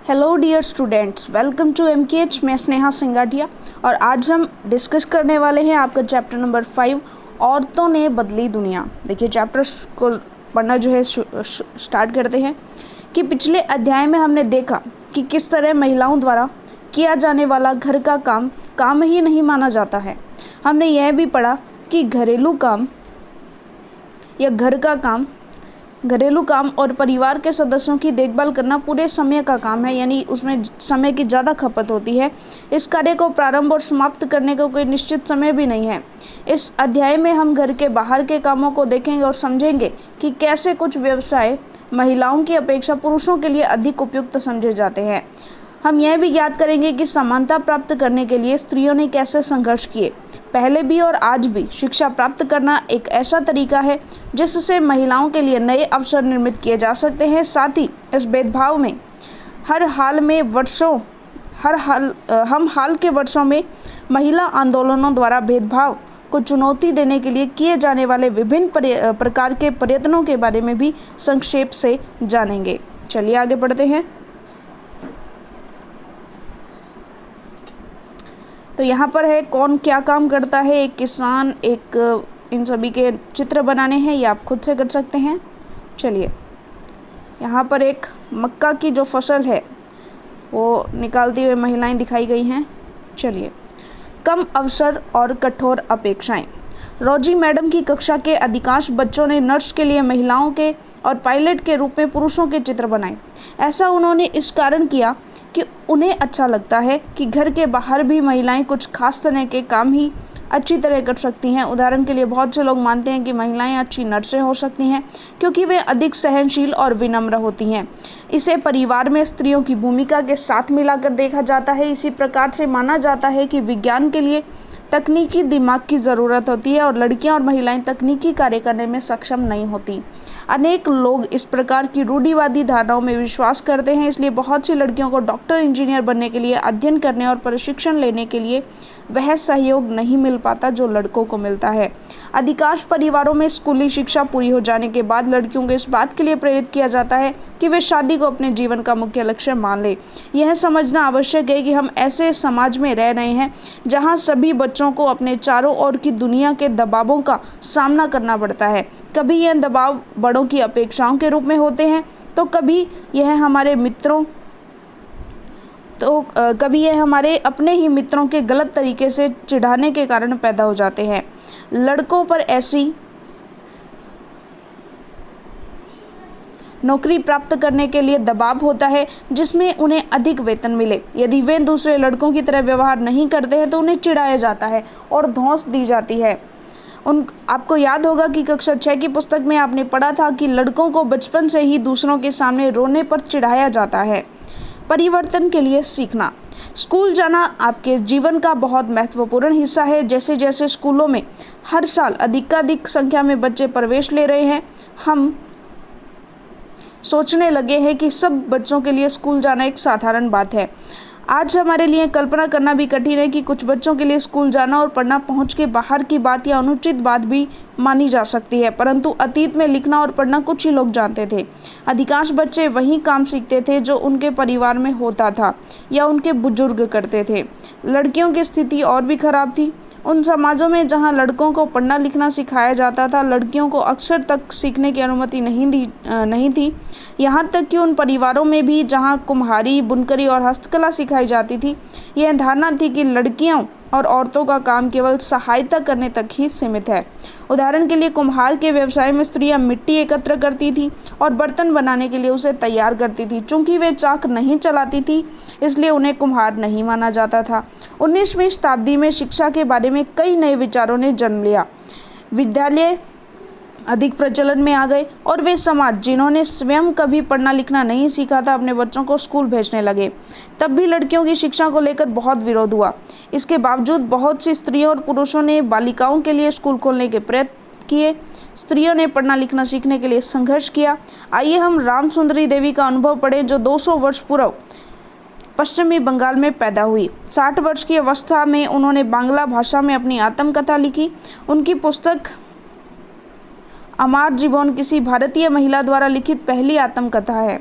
Hello dear students, welcome to MKH। मैं स्नेहा सिंगाटिया और आज हम डिस्कस करने वाले हैं आपका चैप्टर नंबर 5, औरतों ने बदली दुनिया। देखिए, चैप्टर को पढ़ना जो है स्टार्ट करते हैं कि पिछले अध्याय में हमने देखा कि किस तरह महिलाओं द्वारा किया जाने वाला घर का काम ही नहीं माना जाता है। हमने यह भी पढ़ा कि घरेलू काम या घरेलू काम और परिवार के सदस्यों की देखभाल करना पूरे समय का काम है, यानी उसमें समय की ज़्यादा खपत होती है। इस कार्य को प्रारंभ और समाप्त करने का कोई निश्चित समय भी नहीं है। इस अध्याय में हम घर के बाहर के कामों को देखेंगे और समझेंगे कि कैसे कुछ व्यवसाय महिलाओं की अपेक्षा पुरुषों के लिए अधिक उपयुक्त समझे जाते हैं। हम यह भी याद करेंगे कि समानता प्राप्त करने के लिए स्त्रियों ने कैसे संघर्ष किए। पहले भी और आज भी शिक्षा प्राप्त करना एक ऐसा तरीका है जिससे महिलाओं के लिए नए अवसर निर्मित किए जा सकते हैं। साथ ही इस भेदभाव में हम हाल के वर्षों में महिला आंदोलनों द्वारा भेदभाव को चुनौती देने के लिए किए जाने वाले विभिन्न प्रकार के प्रयत्नों के बारे में भी संक्षेप से जानेंगे। चलिए आगे बढ़ते हैं। तो यहाँ पर है कौन क्या काम करता है, एक किसान, इन सभी के चित्र बनाने हैं, ये आप खुद से कर सकते हैं। चलिए, यहाँ पर एक मक्का की जो फसल है वो निकालती हुई महिलाएं दिखाई गई हैं। चलिए, कम अवसर और कठोर अपेक्षाएं। रोजी मैडम की कक्षा के अधिकांश बच्चों ने नर्स के लिए महिलाओं के और पायलट के रूप में पुरुषों के चित्र बनाए। ऐसा उन्होंने इस कारण किया कि उन्हें अच्छा लगता है कि घर के बाहर भी महिलाएं कुछ खास तरह के काम ही अच्छी तरह कर सकती हैं। उदाहरण के लिए बहुत से लोग मानते हैं कि महिलाएं अच्छी नर्सें हो सकती हैं क्योंकि वे अधिक सहनशील और विनम्र होती हैं। इसे परिवार में स्त्रियों की भूमिका के साथ मिलाकर देखा जाता है। इसी प्रकार से माना जाता है कि विज्ञान के लिए तकनीकी दिमाग की ज़रूरत होती है और लड़कियां और महिलाएं तकनीकी कार्य करने में सक्षम नहीं होती। अनेक लोग इस प्रकार की रूढ़िवादी धारणाओं में विश्वास करते हैं, इसलिए बहुत सी लड़कियों को डॉक्टर, इंजीनियर बनने के लिए अध्ययन करने और प्रशिक्षण लेने के लिए वह सहयोग नहीं मिल पाता जो लड़कों को मिलता है। अधिकांश परिवारों में स्कूली शिक्षा पूरी हो जाने के बाद लड़कियों को इस बात के लिए प्रेरित किया जाता है कि वे शादी को अपने जीवन का मुख्य लक्ष्य मान लें। यह समझना आवश्यक है कि हम ऐसे समाज में रह रहे हैं जहां सभी बच्चों को अपने चारों ओर की दुनिया के दबावों का सामना करना पड़ता है। कभी यह दबाव बड़ों की अपेक्षाओं के रूप में होते हैं तो कभी यह हमारे अपने ही मित्रों के गलत तरीके से चिढ़ाने के कारण पैदा हो जाते हैं। लड़कों पर ऐसी नौकरी प्राप्त करने के लिए दबाव होता है जिसमें उन्हें अधिक वेतन मिले। यदि वे दूसरे लड़कों की तरह व्यवहार नहीं करते हैं तो उन्हें चिढ़ाया जाता है और धौंस दी जाती है। आपको याद होगा कि कक्षा 6 की पुस्तक में आपने पढ़ा था कि लड़कों को बचपन से ही दूसरों के सामने रोने पर चिढ़ाया जाता है। परिवर्तन के लिए सीखना। स्कूल जाना आपके जीवन का बहुत महत्वपूर्ण हिस्सा है। जैसे जैसे स्कूलों में हर साल अधिकाधिक संख्या में बच्चे प्रवेश ले रहे हैं, हम सोचने लगे हैं कि सब बच्चों के लिए स्कूल जाना एक साधारण बात है। आज हमारे लिए कल्पना करना भी कठिन है कि कुछ बच्चों के लिए स्कूल जाना और पढ़ना पहुंच के बाहर की बात या अनुचित बात भी मानी जा सकती है, परंतु अतीत में लिखना और पढ़ना कुछ ही लोग जानते थे। अधिकांश बच्चे वही काम सीखते थे जो उनके परिवार में होता था या उनके बुजुर्ग करते थे। लड़कियों की स्थिति और भी खराब थी। उन समाजों में जहां लड़कों को पढ़ना लिखना सिखाया जाता था, लड़कियों को अक्सर तक सीखने की अनुमति नहीं थी। यहाँ तक कि उन परिवारों में भी जहाँ कुम्हारी, बुनकरी और हस्तकला सिखाई जाती थी, यह धारणा थी कि लड़कियों और औरतों का काम केवल सहायता करने तक ही सीमित है। उदाहरण के लिए कुम्हार के व्यवसाय में स्त्रियां मिट्टी एकत्र करती थी और बर्तन बनाने के लिए उसे तैयार करती थी। चूंकि वे चाक नहीं चलाती थी इसलिए उन्हें कुम्हार नहीं माना जाता था। 19वीं शताब्दी में शिक्षा के बारे में कई नए विचारों ने जन्म लिया। विद्यालय अधिक प्रचलन में आ गए और वे समाज जिन्होंने स्वयं कभी पढ़ना लिखना नहीं सीखा था अपने बच्चों को स्कूल भेजने लगे। तब भी लड़कियों की शिक्षा को लेकर बहुत विरोध हुआ। इसके बावजूद बहुत सी स्त्रियों और पुरुषों ने बालिकाओं के लिए स्कूल खोलने के प्रयत्न किए। स्त्रियों ने पढ़ना लिखना सीखने के लिए संघर्ष किया। आइए हम रामसुंदरी देवी का अनुभव पढ़ें जो 200 वर्ष पूर्व पश्चिमी बंगाल में पैदा हुई। 60 वर्ष की अवस्था में उन्होंने बांग्ला भाषा में अपनी आत्मकथा लिखी। उनकी पुस्तक अमार जीवन किसी भारतीय महिला द्वारा लिखित पहली आत्मकथा है।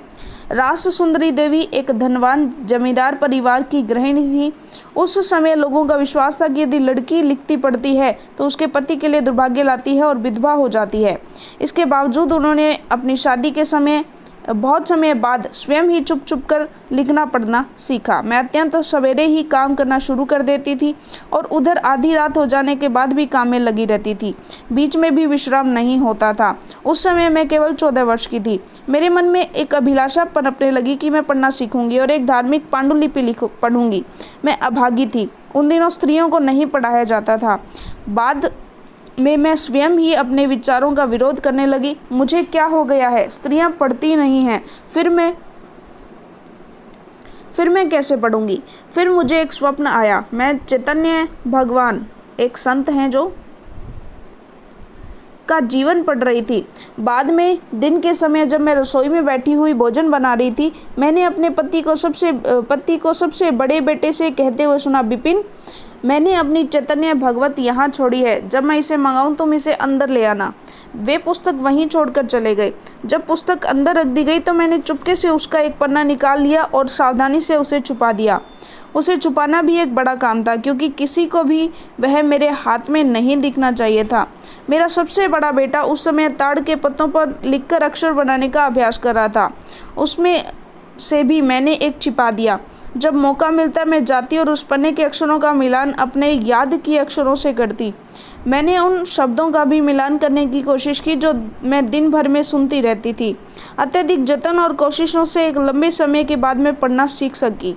रास सुंदरी देवी एक धनवान जमींदार परिवार की गृहिणी थी। उस समय लोगों का विश्वास था कि यदि लड़की लिखती पढ़ती है तो उसके पति के लिए दुर्भाग्य लाती है और विधवा हो जाती है। इसके बावजूद उन्होंने अपनी शादी के समय बहुत समय बाद स्वयं ही चुप चुप कर लिखना पढ़ना सीखा। मैं अत्यंत सवेरे ही काम करना शुरू कर देती थी और उधर आधी रात हो जाने के बाद भी काम में लगी रहती थी। बीच में भी विश्राम नहीं होता था। उस समय मैं केवल 14 वर्ष की थी। मेरे मन में एक अभिलाषा पनपने लगी कि मैं पढ़ना सीखूंगी और एक धार्मिक पांडुलिपि पढ़ूंगी। मैं अभागी थी। उन दिनों स्त्रियों को नहीं पढ़ाया जाता था। बाद में मैं स्वयं ही अपने विचारों का विरोध करने लगी। मुझे क्या हो गया है, स्त्रियां पढ़ती नहीं हैं, फिर मैं कैसे पढ़ूंगी। फिर मुझे एक स्वप्न आया। मैं चैतन्य भगवान, एक संत हैं जो का जीवन पढ़ रही थी। बाद में दिन के समय जब मैं रसोई में बैठी हुई भोजन बना रही थी, मैंने अपने पति को सबसे बड़े बेटे से कहते हुए सुना, विपिन, मैंने अपनी चैतन्य भगवत यहाँ छोड़ी है। जब मैं इसे मंगाऊं तुम इसे अंदर ले आना। वे पुस्तक वहीं छोड़कर चले गए। जब पुस्तक अंदर रख दी गई तो मैंने चुपके से उसका एक पन्ना निकाल लिया और सावधानी से उसे छुपा दिया। उसे छुपाना भी एक बड़ा काम था, क्योंकि किसी को भी वह मेरे हाथ में नहीं दिखना चाहिए था। मेरा सबसे बड़ा बेटा उस समय ताड़ के पत्तों पर लिखकर अक्षर बनाने का अभ्यास कर रहा था। उसमें से भी मैंने एक छिपा दिया। जब मौका मिलता मैं जाती और उस पन्ने के अक्षरों का मिलान अपने याद किए अक्षरों से करती। मैंने उन शब्दों का भी मिलान करने की कोशिश की जो मैं दिन भर में सुनती रहती थी। अत्यधिक जतन और कोशिशों से एक लंबे समय के बाद मैं पढ़ना सीख सकी।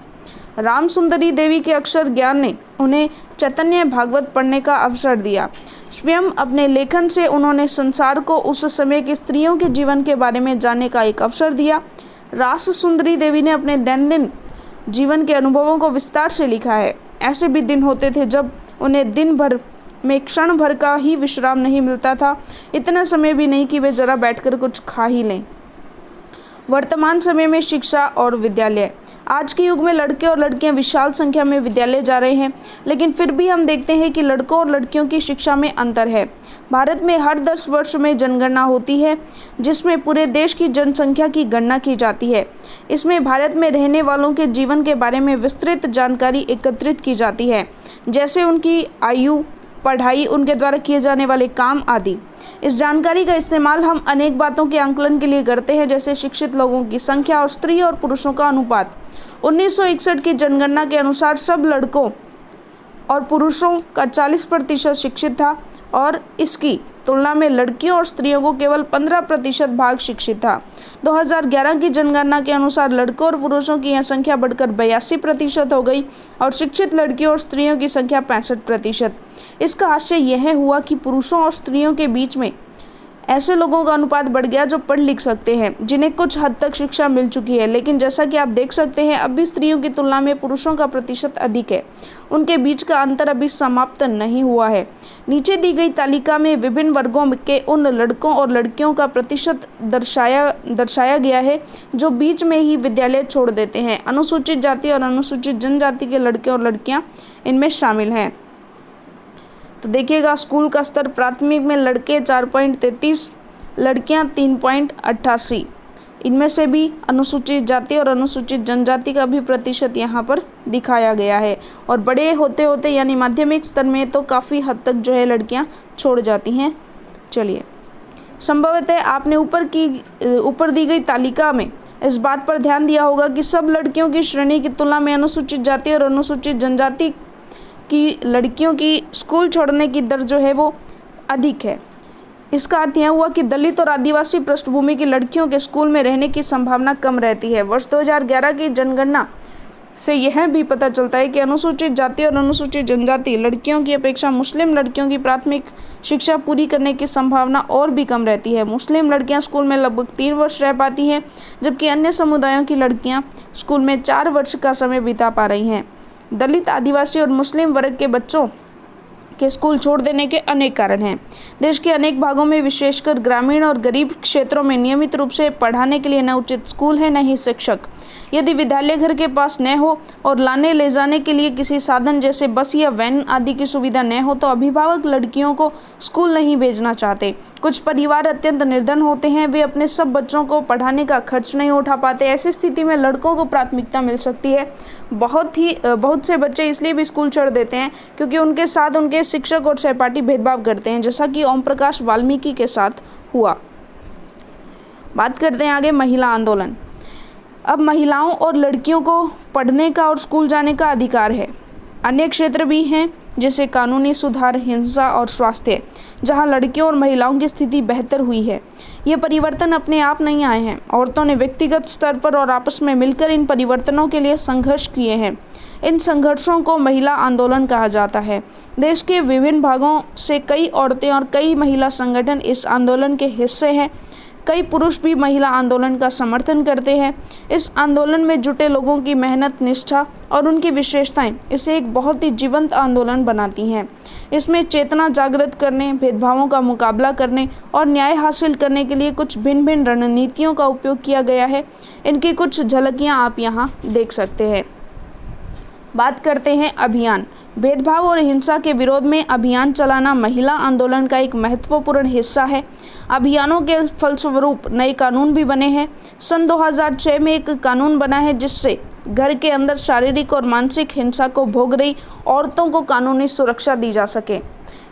राम सुंदरी देवी के अक्षर ज्ञान ने उन्हें चैतन्य भागवत पढ़ने का अवसर दिया। स्वयं अपने लेखन से उन्होंने संसार को उस समय की स्त्रियों के जीवन के बारे में जानने का एक अवसर दिया। रास सुंदरी देवी ने अपने दैनंदिन जीवन के अनुभवों को विस्तार से लिखा है। ऐसे भी दिन होते थे जब उन्हें दिन भर में क्षण भर का ही विश्राम नहीं मिलता था, इतना समय भी नहीं कि वे जरा बैठकर कुछ खा ही लें। वर्तमान समय में शिक्षा और विद्यालय। आज के युग में लड़के और लड़कियां विशाल संख्या में विद्यालय जा रहे हैं, लेकिन फिर भी हम देखते हैं कि लड़कों और लड़कियों की शिक्षा में अंतर है। भारत में हर 10 वर्ष में जनगणना होती है, जिसमें पूरे देश की जनसंख्या की गणना की जाती है। इसमें भारत में रहने वालों के जीवन के बारे में विस्तृत जानकारी एकत्रित की जाती है, जैसे उनकी आयु, पढ़ाई, उनके द्वारा किए जाने वाले काम आदि। इस जानकारी का इस्तेमाल हम अनेक बातों के आंकलन के लिए करते हैं, जैसे शिक्षित लोगों की संख्या और स्त्री और पुरुषों का अनुपात। 1961 की जनगणना के अनुसार सब लड़कों और पुरुषों का 40% शिक्षित था और इसकी तुलना में लड़कियों और स्त्रियों को केवल 15% भाग शिक्षित था। 2011 की जनगणना के अनुसार लड़कों और पुरुषों की यह संख्या बढ़कर 82% हो गई और शिक्षित लड़कियों और स्त्रियों की संख्या 65%। इसका आशय यह हुआ कि पुरुषों और स्त्रियों के बीच में ऐसे लोगों का अनुपात बढ़ गया जो पढ़ लिख सकते हैं, जिन्हें कुछ हद तक शिक्षा मिल चुकी है। लेकिन जैसा कि आप देख सकते हैं, अब भी स्त्रियों की तुलना में पुरुषों का प्रतिशत अधिक है। उनके बीच का अंतर अभी समाप्त नहीं हुआ है। नीचे दी गई तालिका में विभिन्न वर्गों के उन लड़कों और लड़कियों का प्रतिशत दर्शाया गया है जो बीच में ही विद्यालय छोड़ देते हैं। अनुसूचित जाति और अनुसूचित जनजाति के लड़के और लड़कियाँ इनमें शामिल हैं। तो देखिएगा, स्कूल का स्तर प्राथमिक में लड़के 4.33, लड़कियां 3.88। इनमें से भी अनुसूचित जाति और अनुसूचित जनजाति का भी प्रतिशत यहाँ पर दिखाया गया है। और बड़े होते होते यानी माध्यमिक स्तर में तो काफ़ी हद तक जो है लड़कियां छोड़ जाती हैं। चलिए, संभवतः आपने ऊपर दी गई तालिका में इस बात पर ध्यान दिया होगा कि सब लड़कियों की श्रेणी की तुलना में अनुसूचित जाति और अनुसूचित जनजाति की लड़कियों की स्कूल छोड़ने की दर जो है वो अधिक है। इसका अर्थ यह हुआ कि दलित और आदिवासी पृष्ठभूमि की लड़कियों के स्कूल में रहने की संभावना कम रहती है। वर्ष 2011 की जनगणना से यह भी पता चलता है कि अनुसूचित जाति और अनुसूचित जनजाति लड़कियों की अपेक्षा मुस्लिम लड़कियों की प्राथमिक शिक्षा पूरी करने की संभावना और भी कम रहती है। मुस्लिम लड़कियां स्कूल में लगभग 3 वर्ष रह पाती हैं, जबकि अन्य समुदायों की लड़कियां स्कूल में 4 वर्ष का समय बिता पा रही हैं। दलित, आदिवासी और मुस्लिम वर्ग के बच्चों के स्कूल छोड़ देने के अनेक कारण हैं। देश के अनेक भागों में, विशेषकर ग्रामीण और गरीब क्षेत्रों में, नियमित रूप से पढ़ाने के लिए न उचित स्कूल है, न ही शिक्षक। यदि विद्यालय घर के पास न हो और लाने ले जाने के लिए किसी साधन जैसे बस या वैन आदि की सुविधा न हो तो अभिभावक लड़कियों को स्कूल नहीं भेजना चाहते। कुछ परिवार अत्यंत निर्धन होते हैं, वे अपने सब बच्चों को पढ़ाने का खर्च नहीं उठा पाते। ऐसी स्थिति में लड़कों को प्राथमिकता मिल सकती है। बहुत से बच्चे इसलिए भी स्कूल छोड़ देते हैं क्योंकि उनके साथ उनके शिक्षक और सहपाठी भेदभाव करते हैं, जैसा कि ओम प्रकाश वाल्मीकि के साथ हुआ। बात करते हैं आगे महिला आंदोलन। अब महिलाओं और लड़कियों को पढ़ने का और स्कूल जाने का अधिकार है। अन्य क्षेत्र भी हैं जैसे कानूनी सुधार, हिंसा और स्वास्थ्य, जहां लड़कियों और महिलाओं की स्थिति बेहतर हुई है। ये परिवर्तन अपने आप नहीं आए हैं। औरतों ने व्यक्तिगत स्तर पर और आपस में मिलकर इन परिवर्तनों के लिए संघर्ष किए हैं। इन संघर्षों को महिला आंदोलन कहा जाता है। देश के विभिन्न भागों से कई औरतें और कई महिला संगठन इस आंदोलन के हिस्से हैं। कई पुरुष भी महिला आंदोलन का समर्थन करते हैं। इस आंदोलन में जुटे लोगों की मेहनत, निष्ठा और उनकी विशेषताएं इसे एक बहुत ही जीवंत आंदोलन बनाती हैं। इसमें चेतना जागृत करने, भेदभावों का मुकाबला करने और न्याय हासिल करने के लिए कुछ भिन्न भिन्न रणनीतियों का उपयोग किया गया है। इनकी कुछ झलकियाँ आप यहाँ देख सकते हैं। बात करते हैं अभियान। भेदभाव और हिंसा के विरोध में अभियान चलाना महिला आंदोलन का एक महत्वपूर्ण हिस्सा है। अभियानों के फलस्वरूप नए कानून भी बने हैं। सन 2006 में एक कानून बना है जिससे घर के अंदर शारीरिक और मानसिक हिंसा को भोग रही औरतों को कानूनी सुरक्षा दी जा सके।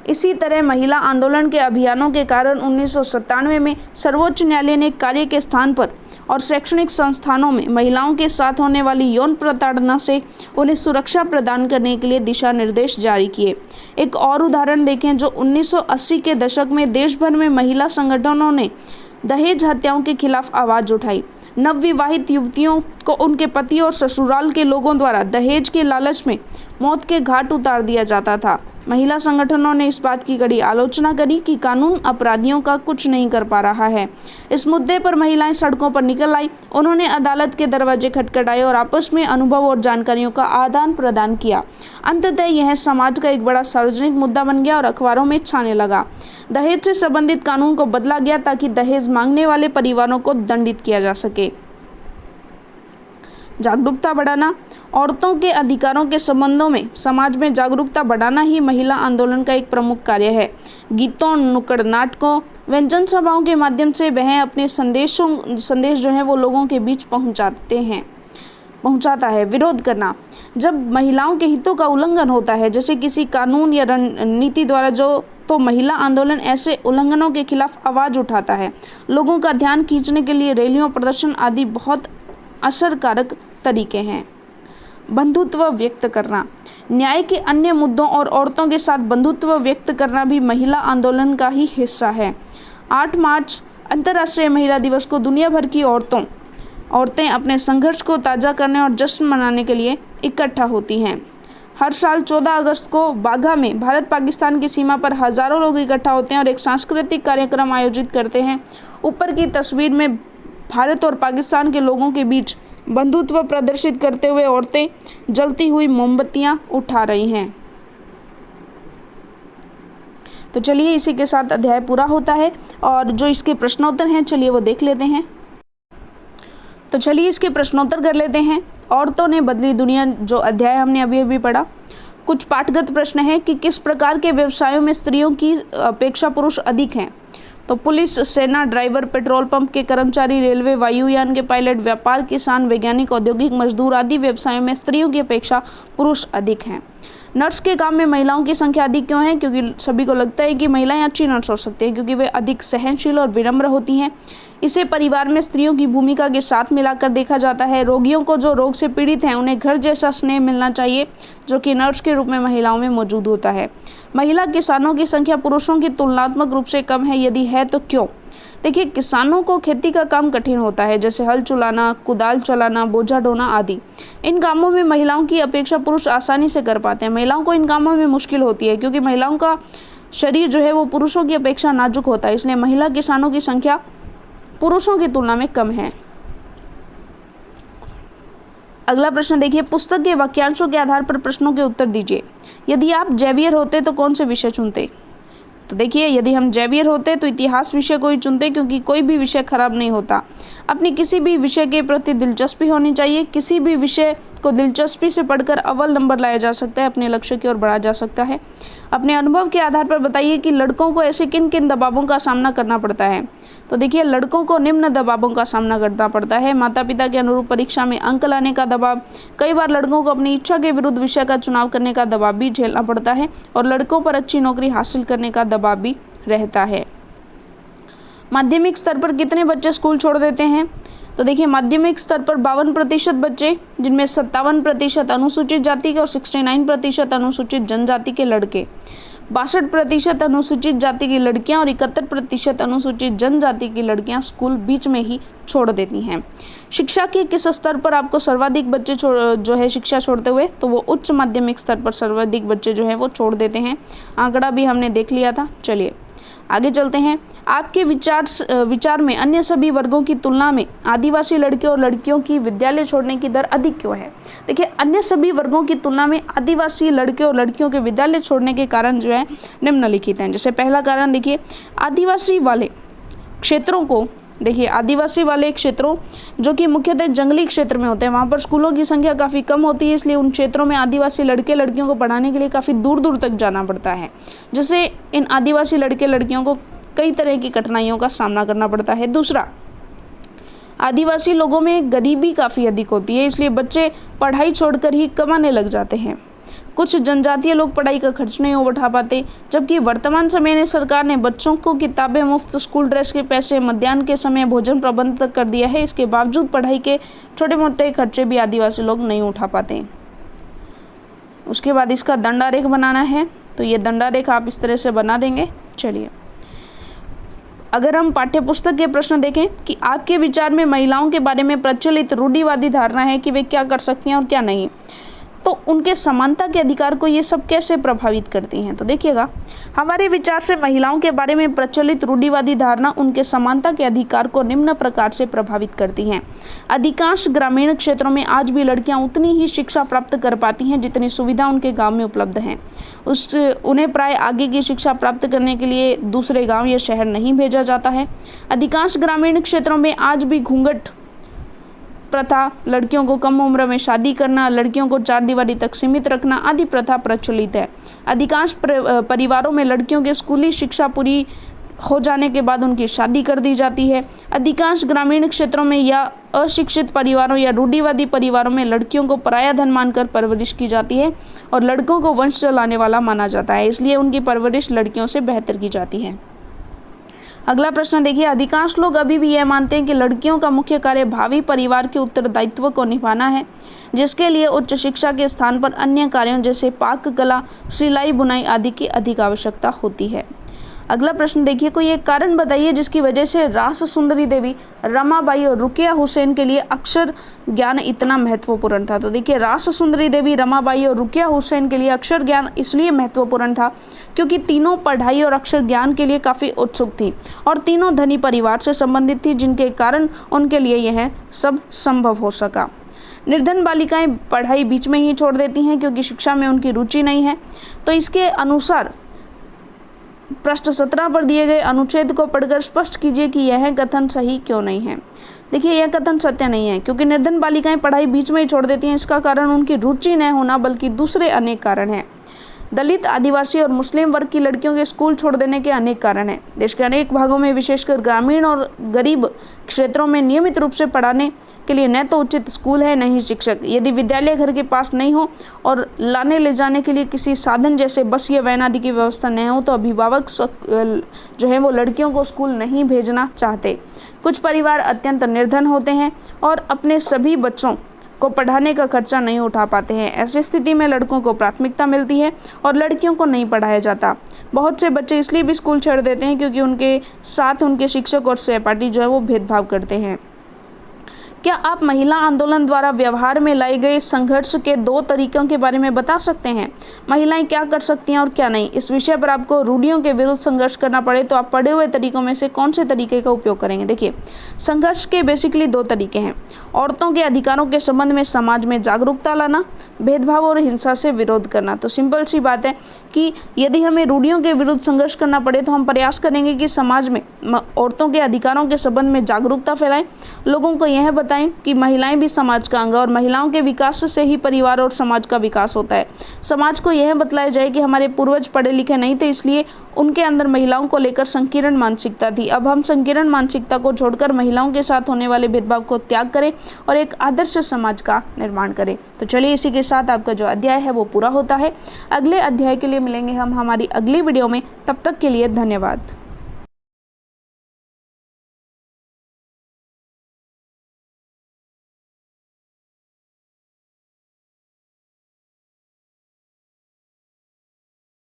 इसी तरह महिला आंदोलन के अभियानों के कारण 1997 में सर्वोच्च न्यायालय ने कार्य के स्थान पर और शैक्षणिक संस्थानों में महिलाओं के साथ होने वाली यौन प्रताड़ना से उन्हें सुरक्षा प्रदान करने के लिए दिशा निर्देश जारी किए। एक और उदाहरण देखें, जो 1980 के दशक में देश भर में महिला संगठनों ने दहेज हत्याओं के खिलाफ आवाज़ उठाई। नवविवाहित युवतियों को उनके पति और ससुराल के लोगों द्वारा दहेज के लालच में मौत के घाट उतार दिया जाता था। महिला संगठनों ने इस बात की कड़ी आलोचना करी कि कानून अपराधियों का कुछ नहीं कर पा रहा है। इस मुद्दे पर महिलाएं सड़कों पर निकल आई। उन्होंने अदालत के दरवाजे खटखटाए और आपस में अनुभव और जानकारियों का आदान प्रदान किया। अंततः यह समाज का एक बड़ा सार्वजनिक मुद्दा बन गया और अखबारों में छाने लगा। दहेज से संबंधित कानून को बदला गया ताकि दहेज मांगने वाले परिवारों को दंडित किया जा सके। जागरूकता बढ़ाना। औरतों के अधिकारों के संबंधों में समाज में जागरूकता बढ़ाना ही महिला आंदोलन का एक प्रमुख कार्य है। गीतों, नुक्कड़ नाटकों, व्यंजन सभाओं के माध्यम से वह अपने संदेश जो है वो लोगों के बीच पहुंचाता है। विरोध करना। जब महिलाओं के हितों का उल्लंघन होता है, जैसे किसी कानून या रणनीति द्वारा, तो महिला आंदोलन ऐसे उल्लंघनों के खिलाफ आवाज़ उठाता है। लोगों का ध्यान खींचने के लिए रैलियों, प्रदर्शन आदि बहुत असरकारक तरीके हैं। बंधुत्व व्यक्त करना। न्याय के अन्य मुद्दों और औरतों के साथ बंधुत्व व्यक्त करना भी महिला आंदोलन का ही हिस्सा है। 8 मार्च अंतर्राष्ट्रीय महिला दिवस को दुनिया भर की औरतें अपने संघर्ष को ताज़ा करने और जश्न मनाने के लिए इकट्ठा होती हैं। हर साल 14 अगस्त को बाघा में भारत पाकिस्तान की सीमा पर हज़ारों लोग इकट्ठा होते हैं और एक सांस्कृतिक कार्यक्रम आयोजित करते हैं। ऊपर की तस्वीर में भारत और पाकिस्तान के लोगों के बीच बंधुत्व प्रदर्शित करते हुए औरतें जलती हुई मोमबत्तियां उठा रही हैं। तो चलिए, इसी के साथ अध्याय पूरा होता है और जो इसके प्रश्नोत्तर हैं चलिए वो देख लेते हैं। तो चलिए इसके प्रश्नोत्तर कर लेते हैं। औरतों ने बदली दुनिया, जो अध्याय हमने अभी पढ़ा। कुछ पाठगत प्रश्न है कि किस प्रकार के व्यवसायों में स्त्रियों की अपेक्षा पुरुष अधिक हैं। तो पुलिस, सेना, ड्राइवर, पेट्रोल पंप के कर्मचारी, रेलवे, वायुयान के पायलट, व्यापार, किसान, वैज्ञानिक, औद्योगिक मजदूर आदि व्यवसायों में स्त्रियों की अपेक्षा पुरुष अधिक हैं। नर्स के काम में महिलाओं की संख्या अधिक क्यों है? क्योंकि सभी को लगता है कि महिलाएं अच्छी नर्स हो सकती हैं क्योंकि वे अधिक सहनशील और विनम्र होती हैं। इसे परिवार में स्त्रियों की भूमिका के साथ मिलाकर देखा जाता है। रोगियों को जो रोग से पीड़ित हैं उन्हें घर जैसा स्नेह मिलना चाहिए जो कि नर्स के रूप में महिलाओं में मौजूद होता है। महिला किसानों की संख्या पुरुषों की तुलनात्मक रूप से कम है, यदि है तो क्यों? देखिए, किसानों को खेती का काम कठिन होता है, जैसे हल चलाना, कुदाल चलाना, बोझा ढोना आदि। इन कामों में महिलाओं की अपेक्षा पुरुष आसानी से कर पाते हैं। महिलाओं को इन कामों में मुश्किल होती है क्योंकि महिलाओं का शरीर जो है वो पुरुषों की अपेक्षा नाजुक होता है, इसलिए महिला किसानों की संख्या पुरुषों की तुलना में कम है। अगला प्रश्न देखिए, पुस्तक के वाक्यांशों के आधार पर प्रश्नों के उत्तर दीजिए। यदि आप जेवियर होते तो कौन से विषय चुनते? तो देखिए, यदि हम जेवियर होते तो इतिहास विषय को ही चुनते, क्योंकि कोई भी विषय खराब नहीं होता। अपनी किसी भी विषय के प्रति दिलचस्पी होनी चाहिए। किसी भी विषय को दिलचस्पी से पढ़कर अव्वल नंबर लाया जा सकता है, अपने लक्ष्य की ओर बढ़ा जा सकता है। अपने अनुभव के आधार पर बताइए कि लड़कों को ऐसे किन किन दबावों का सामना करना पड़ता है। तो देखिए, लड़कों को निम्न दबावों का सामना करना पड़ता है। माता पिता के अनुरूप परीक्षा में अंक लाने का दबाव, कई बार लड़कों को अपनी इच्छा के विरुद्ध विषय का चुनाव करने का दबाव भी झेलना पड़ता है, और लड़कों पर अच्छी नौकरी हासिल करने का दबाव भी रहता है। माध्यमिक स्तर पर कितने बच्चे स्कूल छोड़ देते हैं? तो देखिए, माध्यमिक स्तर पर 52% बच्चे, जिनमें 57% अनुसूचित जाति के और 69% अनुसूचित जनजाति के लड़के, 62% अनुसूचित जाति की लड़कियां और 71% अनुसूचित जनजाति की लड़कियां स्कूल बीच में ही छोड़ देती हैं। शिक्षा के किस स्तर पर आपको सर्वाधिक बच्चे जो है शिक्षा छोड़ते हुए? तो वो उच्च माध्यमिक स्तर पर सर्वाधिक बच्चे जो है वो छोड़ देते हैं। आंकड़ा भी हमने देख लिया था। चलिए आगे चलते हैं। आपके विचार में अन्य सभी वर्गों की तुलना में आदिवासी लड़के और लड़कियों की विद्यालय छोड़ने की दर अधिक क्यों है? देखिए, अन्य सभी वर्गों की तुलना में आदिवासी लड़के और लड़कियों के विद्यालय छोड़ने के कारण जो है निम्नलिखित हैं। जैसे पहला कारण देखिए, आदिवासी वाले क्षेत्रों जो कि मुख्यतः जंगली क्षेत्र में होते हैं, वहाँ पर स्कूलों की संख्या काफ़ी कम होती है, इसलिए उन क्षेत्रों में आदिवासी लड़के लड़कियों को पढ़ाने के लिए काफ़ी दूर दूर तक जाना पड़ता है, जिससे इन आदिवासी लड़के लड़कियों को कई तरह की कठिनाइयों का सामना करना पड़ता है। दूसरा, आदिवासी लोगों में गरीबी काफ़ी अधिक होती है, इसलिए बच्चे पढ़ाई छोड़कर ही कमाने लग जाते हैं। कुछ जनजातीय लोग पढ़ाई का खर्च नहीं उठा पाते, जबकि वर्तमान समय में सरकार ने बच्चों को किताबें, मुफ्त स्कूल ड्रेस के पैसे, मध्याह्न के समय भोजन प्रबंध तक कर दिया है। इसके बावजूद पढ़ाई के छोटे मोटे खर्चे भी आदिवासी लोग नहीं उठा पाते। उसके बाद इसका दंडारेख बनाना है, तो ये दंडारेख आप इस तरह से बना देंगे। चलिए, अगर हम पाठ्य पुस्तक के प्रश्न देखें कि आपके विचार में महिलाओं के बारे में प्रचलित रूढ़िवादी धारणा है कि वे क्या कर सकती हैं और क्या नहीं, तो उनके समानता के अधिकार को ये सब कैसे प्रभावित करती हैं? तो देखिएगा, हमारे विचार से महिलाओं के बारे में प्रचलित रूढ़िवादी धारणा उनके समानता के अधिकार को निम्न प्रकार से प्रभावित करती हैं। अधिकांश ग्रामीण क्षेत्रों में आज भी लड़कियां उतनी ही शिक्षा प्राप्त कर पाती हैं जितनी सुविधा उनके गांव में उपलब्ध हैं। उन्हें प्राय आगे की शिक्षा प्राप्त करने के लिए दूसरे गाँव या शहर नहीं भेजा जाता है। अधिकांश ग्रामीण क्षेत्रों में आज भी घूंघट प्रथा, लड़कियों को कम उम्र में शादी करना, लड़कियों को चारदीवारी तक सीमित रखना आदि प्रथा प्रचलित है। अधिकांश परिवारों में लड़कियों की स्कूली शिक्षा पूरी हो जाने के बाद उनकी शादी कर दी जाती है। अधिकांश ग्रामीण क्षेत्रों में या अशिक्षित परिवारों या रूढ़िवादी परिवारों में लड़कियों को पराया धन मानकर परवरिश की जाती है और लड़कों को वंश चलाने वाला माना जाता है, इसलिए उनकी परवरिश लड़कियों से बेहतर की जाती है। अगला प्रश्न देखिए, अधिकांश लोग अभी भी यह मानते हैं कि लड़कियों का मुख्य कार्य भावी परिवार के उत्तरदायित्व को निभाना है, जिसके लिए उच्च शिक्षा के स्थान पर अन्य कार्यों जैसे पाक कला, सिलाई बुनाई आदि की अधिक आवश्यकता होती है। अगला प्रश्न देखिए, कोई एक कारण बताइए जिसकी वजह से रास सुंदरी देवी, रमाबाई और रुकिया हुसैन के लिए अक्षर ज्ञान इतना महत्वपूर्ण था। तो देखिए, रास सुंदरी देवी, रमाबाई और रुकिया हुसैन के लिए अक्षर ज्ञान इसलिए महत्वपूर्ण था क्योंकि तीनों पढ़ाई और अक्षर ज्ञान के लिए काफ़ी उत्सुक थी और तीनों धनी परिवार से संबंधित थी, जिनके कारण उनके लिए यह सब संभव हो सका। निर्धन बालिकाएं पढ़ाई बीच में ही छोड़ देती हैं क्योंकि शिक्षा में उनकी रुचि नहीं है। तो इसके अनुसार पृष्ठ 17 पर दिए गए अनुच्छेद को पढ़कर स्पष्ट कीजिए कि यह कथन सही क्यों नहीं है। देखिए, यह कथन सत्य नहीं है क्योंकि निर्धन बालिकाएं पढ़ाई बीच में ही छोड़ देती हैं। इसका कारण उनकी रुचि न होना बल्कि दूसरे अनेक कारण हैं। दलित, आदिवासी और मुस्लिम वर्ग की लड़कियों के स्कूल छोड़ देने के अनेक कारण हैं। देश के अनेक भागों में, विशेषकर ग्रामीण और गरीब क्षेत्रों में नियमित रूप से पढ़ाने के लिए न तो उचित स्कूल है, न ही शिक्षक। यदि विद्यालय घर के पास नहीं हो और लाने ले जाने के लिए किसी साधन जैसे बस या वैन आदि की व्यवस्था न हो, तो अभिभावक जो है वो लड़कियों को स्कूल नहीं भेजना चाहते। कुछ परिवार अत्यंत निर्धन होते हैं और अपने सभी बच्चों को पढ़ाने का खर्चा नहीं उठा पाते हैं। ऐसी स्थिति में लड़कों को प्राथमिकता मिलती है और लड़कियों को नहीं पढ़ाया जाता। बहुत से बच्चे इसलिए भी स्कूल छोड़ देते हैं क्योंकि उनके साथ उनके शिक्षक और सहपाठी जो है वो भेदभाव करते हैं। क्या आप महिला आंदोलन द्वारा व्यवहार में लाए गए संघर्ष के 2 तरीकों के बारे में बता सकते हैं? महिलाएं क्या कर सकती हैं और क्या नहीं? इस विषय पर आपको रूढ़ियों के विरुद्ध संघर्ष करना पड़े तो आप पढ़े हुए तरीकों में से कौन से तरीके का उपयोग करेंगे? देखिए, संघर्ष के बेसिकली 2 तरीके हैं। औरतों के अधिकारों के संबंध में समाज में जागरूकता लाना, भेदभाव और हिंसा से विरोध करना। तो सिंपल सी बात है कि यदि हमें रूढ़ियों के विरुद्ध संघर्ष करना पड़े तो हम प्रयास करेंगे कि समाज में औरतों के अधिकारों के संबंध में जागरूकता फैलाएं, लोगों को यह बताएं कि महिलाएं भी समाज का अंग और महिलाओं के विकास से ही परिवार और समाज का विकास होता है। समाज को यह बतलाया जाए कि हमारे पूर्वज पढ़े लिखे नहीं थे, इसलिए उनके अंदर महिलाओं को लेकर संकीर्ण मानसिकता थी। अब हम संकीर्ण मानसिकता को छोड़कर महिलाओं के साथ होने वाले भेदभाव को त्याग करें और एक आदर्श समाज का निर्माण करें। तो चलिए, इसी के साथ आपका जो अध्याय है वो पूरा होता है। अगले अध्याय के लिए मिलेंगे हम हमारी अगली वीडियो में। तब तक के लिए धन्यवाद।